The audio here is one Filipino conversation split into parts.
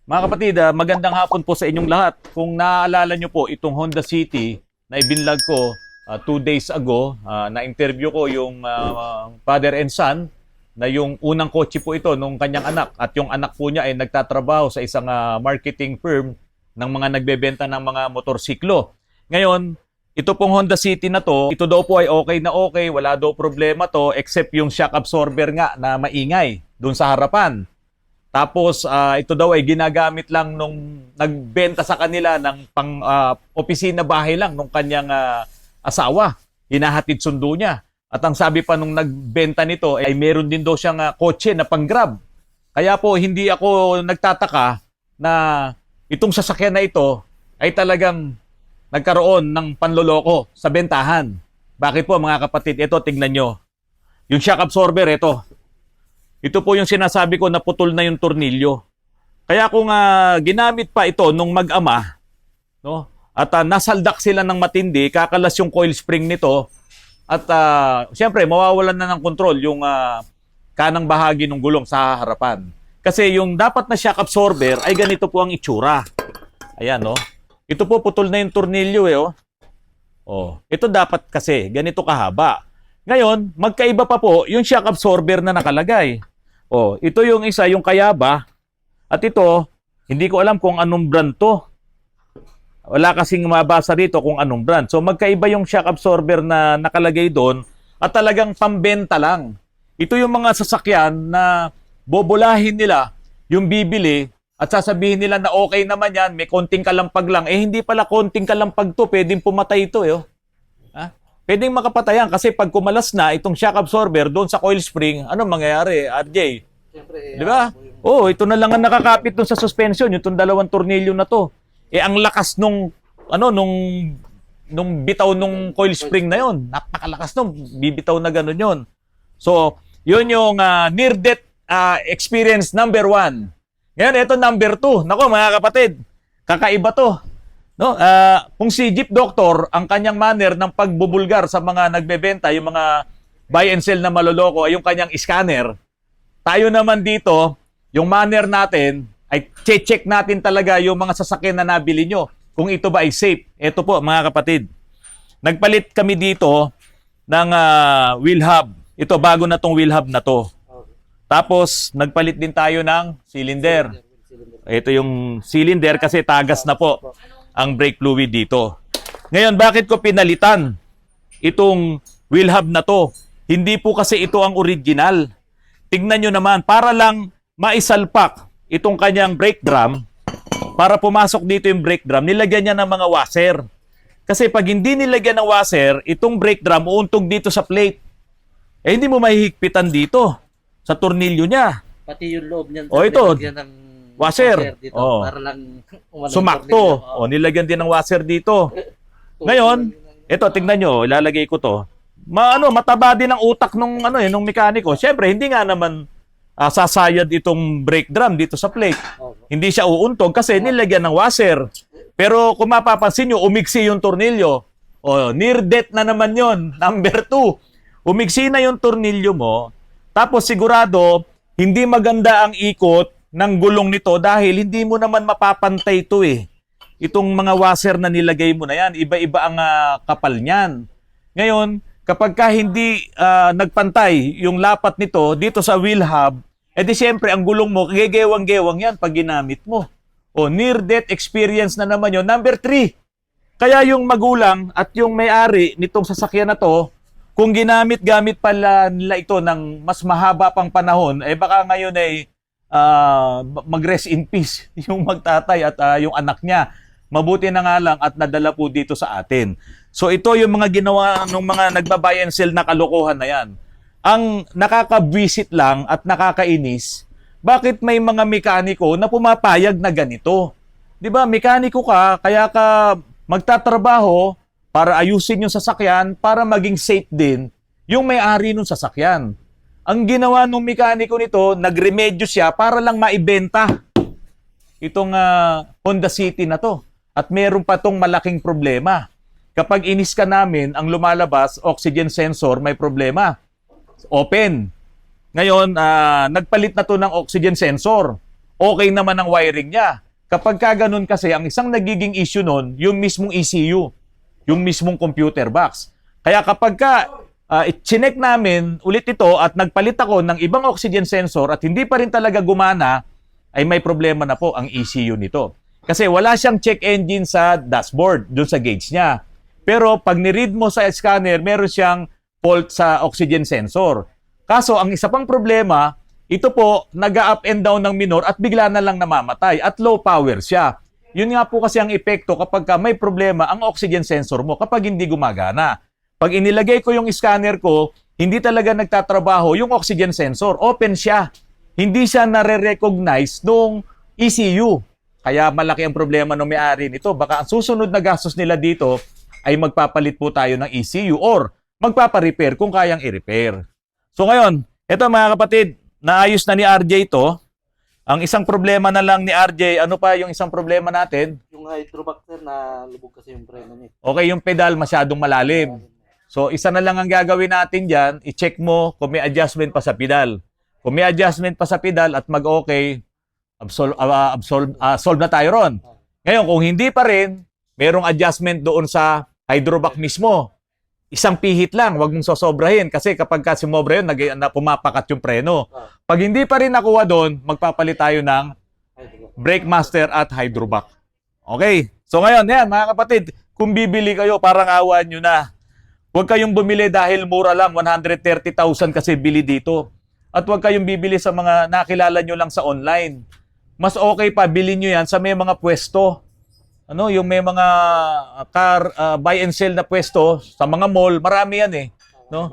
Mga kapatid, magandang hapon po sa inyong lahat. Kung naaalala nyo po itong Honda City na ibinlog ko 2 days ago, na-interview ko yung father and son na yung unang kotse po ito nung kanyang anak. At yung anak po niya ay nagtatrabaho sa isang marketing firm ng mga nagbebenta ng mga motorsiklo. Ngayon, ito pong Honda City na to, ito daw po ay okay na okay, wala daw problema to except yung shock absorber nga na maingay dun sa harapan. Tapos ito daw ay ginagamit lang nung nagbenta sa kanila ng pang opisina bahay lang nung kanyang asawa. Hinahatid sundo niya. At ang sabi pa nung nagbenta nito ay meron din daw siyang kotse na pang-grab. Kaya po hindi ako nagtataka na itong sasakyan na ito ay talagang nagkaroon ng panloloko sa bentahan. Bakit po mga kapatid? Ito, tingnan nyo. Yung shock absorber, ito. Ito po yung sinasabi ko na putol na yung tornilyo. Kaya kung ginamit pa ito nung mag-ama, no? At nasaldak sila ng matindi, kakalas yung coil spring nito, at siyempre mawawalan na ng kontrol yung kanang bahagi ng gulong sa harapan. Kasi yung dapat na shock absorber ay ganito po ang itsura. Ayan, no? Ito po putol na yung tornilyo, eh, oh. Oh, ito dapat kasi ganito kahaba. Ngayon, magkaiba pa po yung shock absorber na nakalagay. Oh, ito yung isa, yung Kayaba. At ito, hindi ko alam kung anong brand to. Wala kasing mabasa dito kung anong brand. So, magkaiba yung shock absorber na nakalagay doon at talagang pambenta lang. Ito yung mga sasakyan na bobolahin nila yung bibili at sasabihin nila na okay naman yan, may konting kalampag lang. Eh, hindi pala konting kalampag to, pwedeng pumatay ito, eh. Oh. Pwedeng makapatayan kasi pag kumalas na itong shock absorber doon sa coil spring, ano mangyayari, RJ? Siyempre, Di ba? Oh, ito na lang ang nakakapit doon sa suspension, yung dalawang tornilyo na to. Eh ang lakas nung bitaw nung coil spring na yon, napakalakas nung bibitaw na gano'n yon. So, yun yung near death experience number 1. Ngayon, ito number 2. Nako mga kapatid, kakaiba to. No, kung si Jeep Doctor, ang kanyang manner ng pagbubulgar sa mga nagbebenta, yung mga buy and sell na maloloko, ay yung kanyang scanner. Tayo naman dito, yung manner natin, ay check natin talaga yung mga sasakyan na nabili nyo. Kung ito ba ay safe. Ito po, mga kapatid. Nagpalit kami dito ng wheel hub. Ito, bago na tong wheel hub na to. Tapos, nagpalit din tayo ng cylinder. Ito yung cylinder kasi tagas na po ang brake fluid dito. Ngayon, bakit ko pinalitan itong wheel hub na to? Hindi po kasi ito ang original. Tingnan nyo naman, para lang maisalpak itong kanyang brake drum, para pumasok dito yung brake drum, nilagyan niya ng mga washer. Kasi pag hindi nilagyan ng washer, itong brake drum uuntog dito sa plate. Eh, hindi mo mahihigpitan dito sa tornilyo niya. pati yung loob niyan. O, ito. Ng Washer. dito, Oh. para lang Sumakto. O, nilagyan din ng washer dito. Ngayon, ito, tingnan nyo, ilalagay ko to. Mataba din ang utak nung nung mekaniko. Siyempre, hindi nga naman sasayad itong brake drum dito sa plate. Hindi siya uuntog kasi nilagyan ng washer. Pero kung mapapansin nyo, umigsi yung tornilyo. O, near death na naman yon. Number 2. Umigsi na yung tornilyo mo. Tapos sigurado, hindi maganda ang ikot ng gulong nito dahil hindi mo naman mapapantay ito eh. Itong mga washer na nilagay mo na yan, iba-iba ang kapal niyan. Ngayon, kapag ka hindi nagpantay yung lapat nito dito sa wheel hub, edi siyempre ang gulong mo, gegewang-gewang yan pag ginamit mo. O, near-death experience na naman yon. Number 3, kaya yung magulang at yung may-ari nitong sasakyan na to, kung ginamit-gamit pala nila ito ng mas mahaba pang panahon, eh baka ngayon ay mag-rest in peace yung magtatay at yung anak niya. Mabuti na nga lang at nadala po dito sa atin. So ito yung mga ginawa ng mga nagbabuy and sell na kalokohan na yan. Ang nakaka-visit lang at nakakainis, bakit may mga mekaniko na pumapayag na ganito? 'Di ba? Mekaniko ka, kaya ka magtatrabaho para ayusin yung sasakyan para maging safe din yung may-ari ng sasakyan. Ang ginawa ng mekaniko nito, nagremedyo siya para lang maibenta itong Honda City na to. At meron pa tong malaking problema. Kapag inis ka namin, ang lumalabas, oxygen sensor, may problema. Open. Ngayon, nagpalit na to ng oxygen sensor. okay naman ang wiring niya. Kapag ka ganun kasi, ang isang nagiging issue nun, yung mismong ECU, yung mismong computer box. Kaya kapag ka chinek namin ulit ito at nagpalit ako ng ibang oxygen sensor at hindi pa rin talaga gumana, ay may problema na po ang ECU nito. Kasi wala siyang check engine sa dashboard, dun sa gauge niya. Pero pag ni-read mo sa scanner, meron siyang fault sa oxygen sensor. Kaso, ang isa pang problema, ito po, nag-up and down ng minor at bigla na lang namamatay at low power siya. Yun nga po kasi ang epekto kapag may problema ang oxygen sensor mo kapag hindi gumagana. Pag inilagay ko yung scanner ko, hindi talaga nagtatrabaho yung oxygen sensor. Open siya. Hindi siya nare-recognize nung ECU. Kaya malaki ang problema ng may-ari nito. Baka ang susunod na gastos nila dito ay magpapalit po tayo ng ECU or magpaparepair kung kayang i-repair. So ngayon, eto mga kapatid, naayos na ni RJ ito. Ang isang problema na lang ni RJ, ano pa yung isang problema natin? Yung hydroback sir, na lubog kasi yung preno niya. Okay, yung pedal masyadong malalim. So isa na lang ang gagawin natin dyan, i-check mo kung may adjustment pa sa pedal. Kung may adjustment pa sa pedal at mag-okay, solve na tayo ron. Ngayon, kung hindi pa rin, merong adjustment doon sa hydroback mismo. Isang pihit lang, wag mong sosobrahin kasi kapag sumobra yun, pumapakat yung preno. Pag hindi pa rin nakuha doon, magpapalit tayo ng brake master at hydroback. Okay, so ngayon, yan mga kapatid, kung bibili kayo, parang awan nyo na. Huwag kayong bumili dahil mura lang, 130,000 kasi bili dito. At huwag kayong bibili sa mga nakilala nyo lang sa online. Mas okay pa, bilhin nyo yan sa may mga pwesto. Ano, yung may mga car buy and sell na pwesto sa mga mall, marami yan eh, no?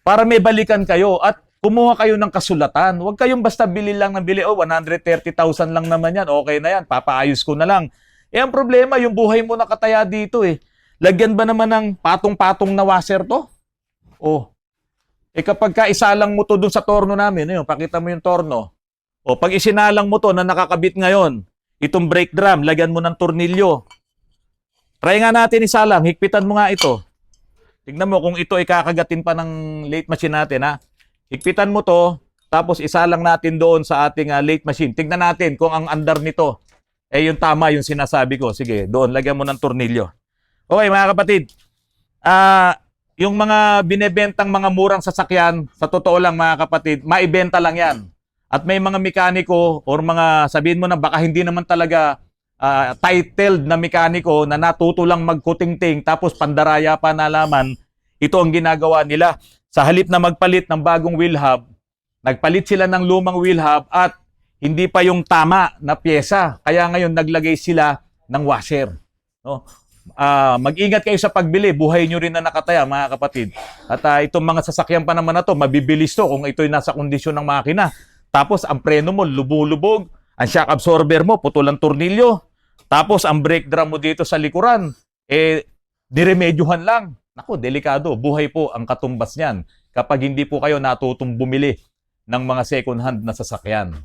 Para may balikan kayo at kumuha kayo ng kasulatan. Huwag kayong basta bili lang ng bili, 130,000 lang naman yan, okay na yan, papaayos ko na lang. Eh ang problema, yung buhay mo nakataya dito eh. Lagyan ba naman ng patong-patong na washer to? Oh. Eh kapag kaisalang mo to dun sa torno namin, ayun, pakita mo yung torno. O pag isinalang mo to na nakakabit ngayon, itong brake drum, lagyan mo ng tornilyo. Try nga natin isalang, higpitan mo nga ito. Tignan mo kung ito ay kakagatin pa ng lathe machine natin, ha. Higpitan mo to, tapos isalang natin doon sa ating lathe machine. Tignan natin kung ang andar nito eh yung tama yung sinasabi ko. Sige, doon, lagyan mo ng tornilyo. Okay, mga kapatid. Yung mga binebentang mga murang sasakyan, sa totoo lang mga kapatid, maibenta lang yan. At may mga mekaniko or mga sabihin mo na baka hindi naman talaga titled na mekaniko na natuto lang magkutingting tapos pandaraya pa nalaman, ito ang ginagawa nila. Sa halip na magpalit ng bagong wheel hub, nagpalit sila ng lumang wheel hub at hindi pa yung tama na pyesa. Kaya ngayon naglagay sila ng washer. No? Mag-ingat kayo sa pagbili, buhay nyo rin na nakataya mga kapatid. At itong mga sasakyan pa naman na to, mabibilis to kung ito'y nasa kondisyon ng makina. Tapos ang preno mo lubog-lubog, ang shock absorber mo putol ang tornilyo. Tapos ang brake drum mo dito sa likuran, diremedyohan lang. Naku, delikado. Buhay po ang katumbas niyan kapag hindi po kayo natutong bumili ng mga second hand na sasakyan.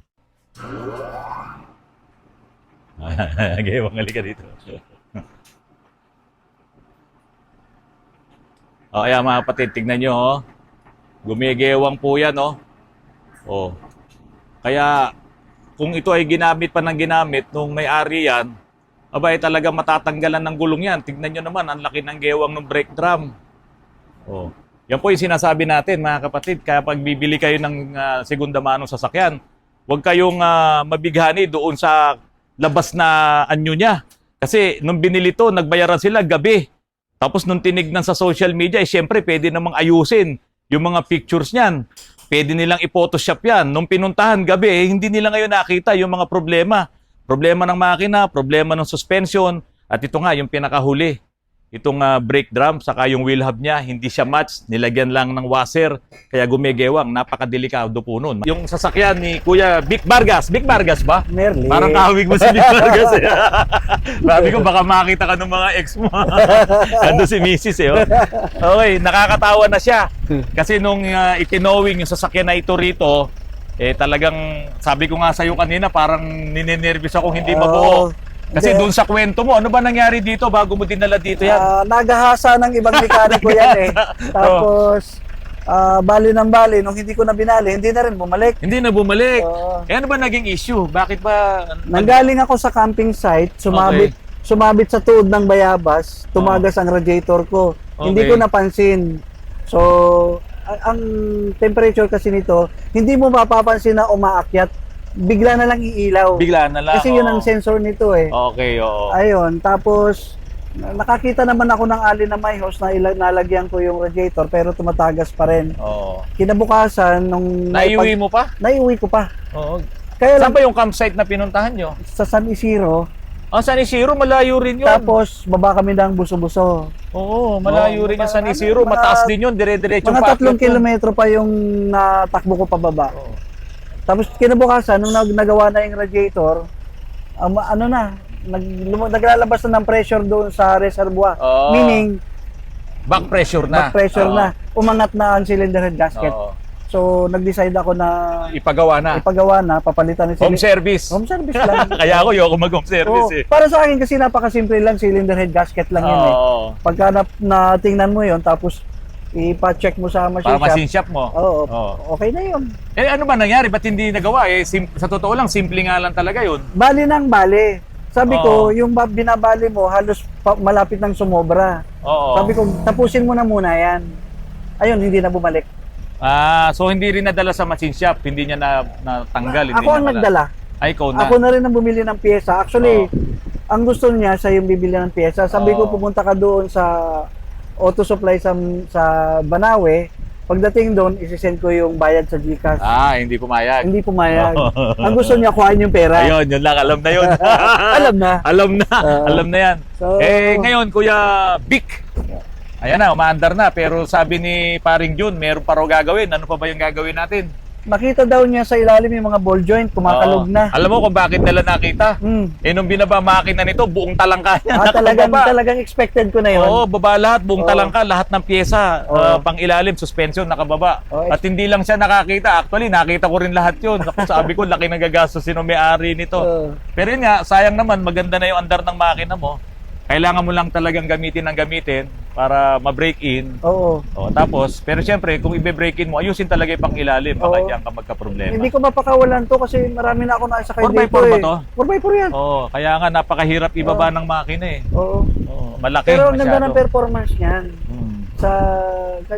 Gewang, halika dito. Kaya mga kapatid, tignan nyo, oh. Gumigewang po yan, oh. Oh. Kaya kung ito ay ginamit pa ng ginamit nung may-ari yan, abay talaga matatanggalan ng gulong yan. Tignan nyo naman, ang laki ng gewang ng brake drum. Oh. Yan po yung sinasabi natin mga kapatid. Kaya pag bibili kayo ng segunda manong sasakyan, huwag kayong mabighani doon sa labas na anyo niya. Kasi nung binili to, nagbayaran sila gabi. Tapos nung tinignan sa social media, syempre pwede namang ayusin yung mga pictures niyan. Pwede nilang i-photoshop yan. Nung pinuntahan gabi, hindi nila ngayon nakita yung mga problema. Problema ng makina, problema ng suspension, at ito nga, yung pinakahuli. Itong brake drum, saka yung wheel hub niya, hindi siya match, nilagyan lang ng washer, kaya gumigewang, napakadelikado po nun. Yung sasakyan ni Kuya Vic Vargas ba? Merly. Parang kahawig mo si Vic Vargas eh. Sabi ko, baka makita ka ng mga ex mo. Ando si Mrs. eh. Oh. Okay, nakakatawa na siya. Kasi nung itinowing yung sasakyan na ito rito, talagang, sabi ko nga sa'yo kanina, parang ninenervous akong hindi mabuo. Kasi doon sa kwento mo, ano ba nangyari dito bago mo dinala dito yan? Nagahasa ng ibang mekaniko yan eh. Tapos, bali ng bali, nung hindi ko na binali, hindi na rin bumalik. Hindi na bumalik. Oo. Eh, ano ba naging issue? Bakit ba? Nanggaling ako sa camping site, sumabit sa tuhod ng bayabas, tumagas ang radiator ko. Hindi Okay. ko napansin. So, ang temperature kasi nito, hindi mo mapapansin na umaakyat. Bigla na lang iilaw. Bigla na lang. Kasi yun oo. ang sensor nito eh. Okay, oo. Ayun, tapos nakakita naman ako ng alin na may hose na nalagyan ko yung radiator pero tumatagas pa rin. Oo. Kinabukasan nung Naiuwi mo pa? naiuwi ko pa. Oo. Kaya Saan lang ba yung campsite na pinuntahan nyo? sa San Isidro, San Isidro, malayo rin yun. tapos baba kami ng Buso-Buso. Oo, malayo rin yung San Isidro. mga- Mataas din yun, dire-diretso Mga 3 paakyat yun. kilometro pa yung natakbo ko pababa. Oo. Tapos kinabukasan, nung nagawa na yung radiator, naglalabas na ng pressure doon sa reservoir. Oo. Meaning, Back pressure na. back pressure Oo. na. Umangat na ang cylinder head gasket. Oo. So, nag-decide ako na Ipagawa na. ipagawa na, papalitan ng Home service. Home service lang. Kaya ako, ayoko mag-home service Oo. eh. Para sa akin kasi napakasimple lang, cylinder head gasket lang yun eh. Oo. Pagka natingnan mo yun, tapos ipa-check mo sa machine Para shop, machine shop mo. oo, Oo. okay na yun. Eh, ano ba nangyari? Ba't hindi nagawa? Eh, sa totoo lang, simple nga lang talaga yun. Bali ng bali. Sabi Oo. ko, yung binabali mo, halos malapit ng sumobra. Oo. Sabi ko, tapusin mo na muna yan. Ayun, hindi na bumalik. So hindi rin nadala sa machine shop, hindi niya natanggal. Hindi Ako ang niya nagdala. Ay, ikaw na. Ako na rin ang bumili ng pyesa. Actually, Oo. ang gusto niya sa yung bibili ng pyesa. Sabi ko, Oo. pumunta ka doon sa auto supply sa Banawe. Pagdating doon, isisend ko yung bayad sa GCash. Hindi pumayag. Hindi pumayag. Ang gusto niya, kuhain yung pera. Ayun, yun lang. Alam na yun. Alam na. Alam na. Alam na yan. So, Ngayon, Kuya Vic. Ayan na, umaandar na. Pero sabi ni Paring Jun, meron pa raw gagawin. Ano pa ba yung gagawin natin? makita daw niya sa ilalim yung mga ball joint, kumakalog Oo. na. Alam mo kung bakit nila nakita? Hmm. Nung binaba makina nito, buong talangka niya. Talagang expected ko na yun. Oo, baba lahat, buong Oo. talangka, lahat ng pyesa, Oo. pang ilalim, suspension, nakababa. Oo. At hindi lang siya nakakita. Actually, nakita ko rin lahat yun. Ako, sabi ko, laki ng gagastusin ng may-ari nito. Oo. Pero yun nga, sayang naman, maganda na yung andar ng makina mo. Kailangan mo lang talagang gamitin para ma-break in. Oo. Tapos, pero syempre, kung i-break in mo, ayusin talaga yung pang ilalim. Baka Oo. diyan ka magka-problema. Hindi ko mapakawalan to kasi marami na ako nakasakay 4x4 dito ba eh. to? 4x4 yan. Oo, kaya nga napakahirap ibaba ng makina eh. Oo. Oo, malaki Pero ang ganda masyado. ng performance niyan. Mm.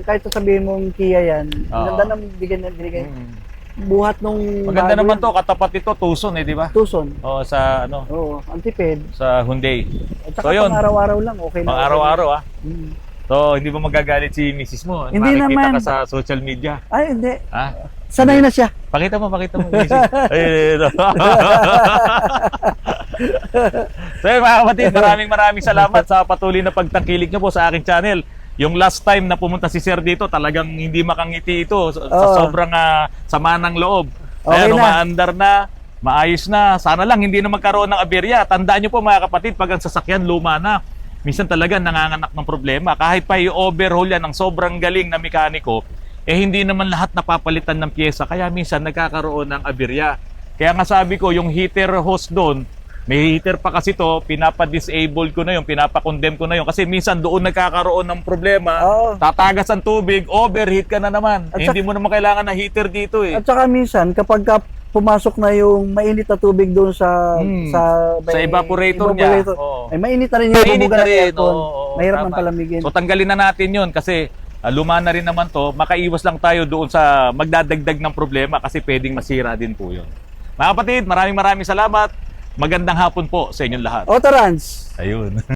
Kahit sabihin mong Kia yan, ang Oo. ganda ng binigay. Mm. Buhat nung Maganda bago naman yan. to, katapat ito, Tucson di ba? Tucson. Oo, sa Oo, ang tipid. sa Hyundai. At saka So, yun. pang araw-araw lang, okay na. Pang araw-araw ah. Mm. So, hindi ba magagalit si Mrs. mo? Hindi Makikita naman. ka sa social media. Ay, hindi. Ha? Sanay na siya. Pakita mo, Mrs. Ayun. So, yun, mga kapatid, maraming salamat sa patuloy na pagtangkilik nyo po sa aking channel. Yung last time na pumunta si Sir dito, talagang hindi makangiti ito sa Oo. sobrang sama ng loob. Okay Ayan, na. umaandar na, maayos na. Sana lang hindi na magkaroon ng aberya. Tandaan nyo po mga kapatid, pag ang sasakyan luma na, minsan talaga nanganganak ng problema. Kahit pa i-overhaul yan ng sobrang galing na mekaniko, hindi naman lahat napapalitan ng pyesa. Kaya minsan nagkakaroon ng aberya. Kaya nga sabi ko, yung heater hose doon, may heater pa kasi to, pinapa-disable ko na yun, pinapa-condemn ko na yun. Kasi minsan doon nagkakaroon ng problema, Oo. tatagas ang tubig, overheat ka na naman. At Hindi mo naman kailangan ng heater dito eh. At saka minsan, kapag pumasok na yung mainit na tubig doon sa Sa evaporator niya. Oo. ay mainit na rin yung Mainit bubuga na ng rin, aircon. oo, Mahirap tama. ng palamigin. So tanggalin na natin yun kasi luma na rin naman to. Makaiwas lang tayo doon sa magdadagdag ng problema kasi pwedeng masira din po yun. Mga kapatid, maraming salamat. Magandang hapon po sa inyong lahat. Otorans! Ayun.